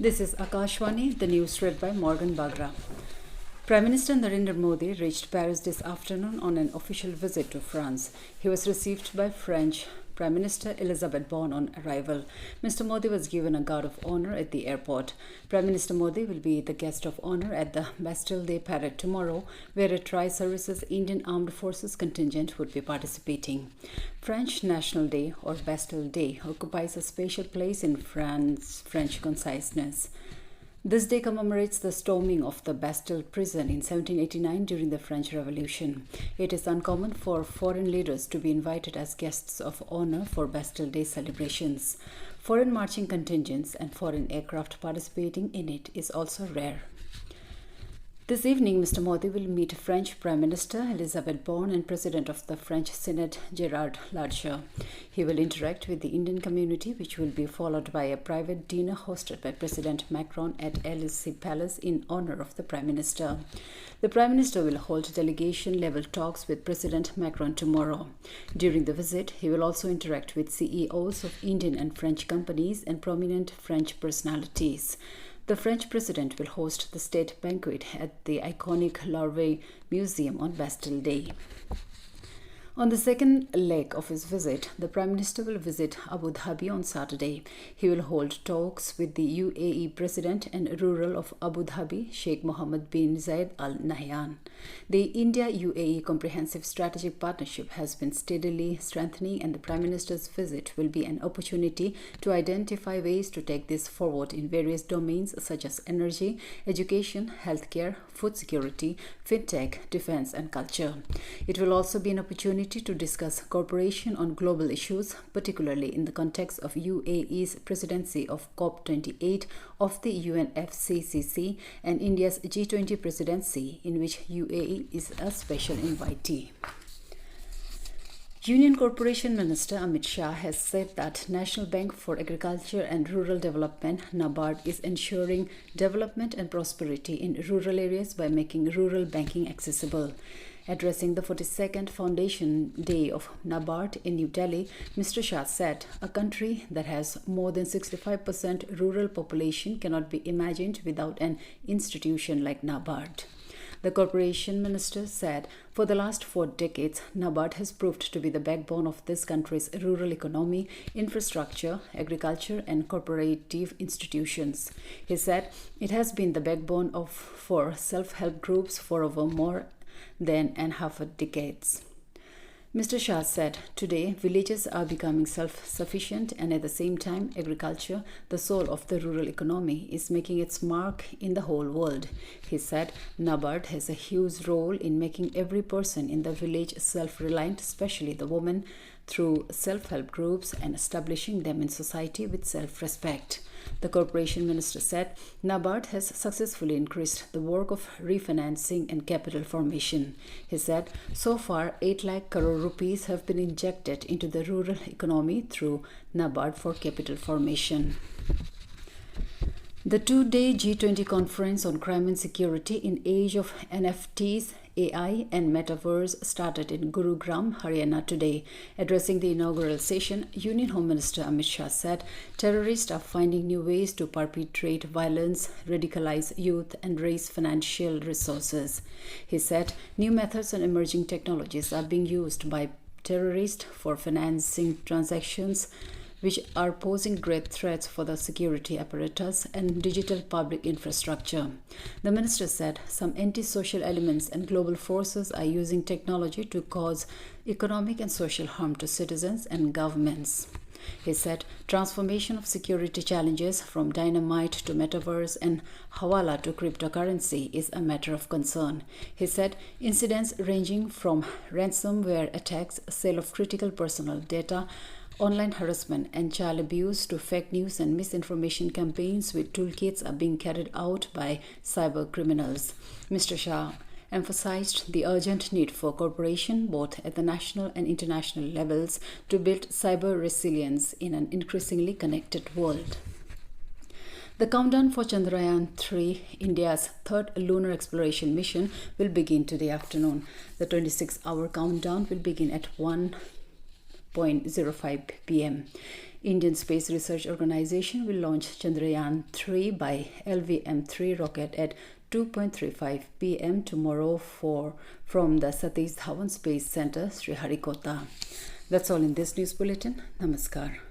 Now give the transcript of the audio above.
This is Akashwani, the news read by Morgan Bagra. Prime Minister Narendra Modi reached Paris this afternoon on an official visit to France. He was received by French Prime Minister Elisabeth Borne on arrival. Mr. Modi was given a guard of honor at the airport. Prime Minister Modi will be the guest of honor at the Bastille Day parade tomorrow, where a Tri-Services Indian Armed Forces contingent would be participating. French National Day, or Bastille Day, occupies a special place in French consciousness. This day commemorates the storming of the Bastille prison in 1789 during the French Revolution. It is uncommon for foreign leaders to be invited as guests of honor for Bastille Day celebrations. Foreign marching contingents and foreign aircraft participating in it is also rare. This evening, Mr. Modi will meet French Prime Minister Elisabeth Borne and President of the French Senate Gerard Larcher. He will interact with the Indian community, which will be followed by a private dinner hosted by President Macron at Élysée Palace in honor of the Prime Minister. The Prime Minister will hold delegation-level talks with President Macron tomorrow. During the visit, he will also interact with CEOs of Indian and French companies and prominent French personalities. The French president will host the state banquet at the iconic Louvre Museum on Bastille Day. On the second leg of his visit, the Prime Minister will visit Abu Dhabi on Saturday. He will hold talks with the UAE President and ruler of Abu Dhabi, Sheikh Mohammed bin Zayed Al Nahyan. The India-UAE Comprehensive Strategic Partnership has been steadily strengthening, and the Prime Minister's visit will be an opportunity to identify ways to take this forward in various domains such as energy, education, healthcare, food security, fintech, defense, and culture. It will also be an opportunity to discuss cooperation on global issues, particularly in the context of UAE's presidency of COP28 of the UNFCCC and India's G20 presidency, in which UAE is a special invitee. Union Corporation Minister Amit Shah has said that National Bank for Agriculture and Rural Development (NABARD) is ensuring development and prosperity in rural areas by making rural banking accessible. Addressing the 42nd Foundation Day of NABARD in New Delhi, Mr. Shah said, "A country that has more than 65% rural population cannot be imagined without an institution like NABARD." The corporation minister said, "For the last 4 decades, NABARD has proved to be the backbone of this country's rural economy, infrastructure, agriculture, and cooperative institutions." He said, "It has been the backbone for self-help groups for over more than half a decade." Mr. Shah said, "Today, villages are becoming self-sufficient, and at the same time, agriculture, the soul of the rural economy, is making its mark in the whole world." He said, "NABARD has a huge role in making every person in the village self-reliant, especially the women, through self-help groups and establishing them in society with self-respect." The corporation minister said, "NABARD has successfully increased the work of refinancing and capital formation." He said, "So far, 8 lakh crore rupees have been injected into the rural economy through NABARD for capital formation." The 2-day G20 conference on crime and security in age of NFTs, AI and Metaverse started in Gurugram, Haryana today. Addressing the inaugural session, Union Home Minister Amit Shah said terrorists are finding new ways to perpetrate violence, radicalize youth, and raise financial resources. He said new methods and emerging technologies are being used by terrorists for financing transactions, which are posing great threats for the security apparatus and digital public infrastructure. The minister said some anti-social elements and global forces are using technology to cause economic and social harm to citizens and governments. He said transformation of security challenges from dynamite to metaverse and hawala to cryptocurrency is a matter of concern. He said incidents ranging from ransomware attacks, sale of critical personal data, online harassment and child abuse to fake news and misinformation campaigns with toolkits are being carried out by cyber criminals. Mr. Shah emphasized the urgent need for cooperation both at the national and international levels to build cyber resilience in an increasingly connected world. The countdown for Chandrayaan-3, India's third lunar exploration mission, will begin today afternoon. The 26-hour countdown will begin at 1 5:05 p.m. Indian Space Research Organization will launch Chandrayaan-3 by LVM-3 rocket at 2:35 p.m. tomorrow from the Satish Dhawan Space Center, Sriharikota. That's all in this news bulletin. Namaskar.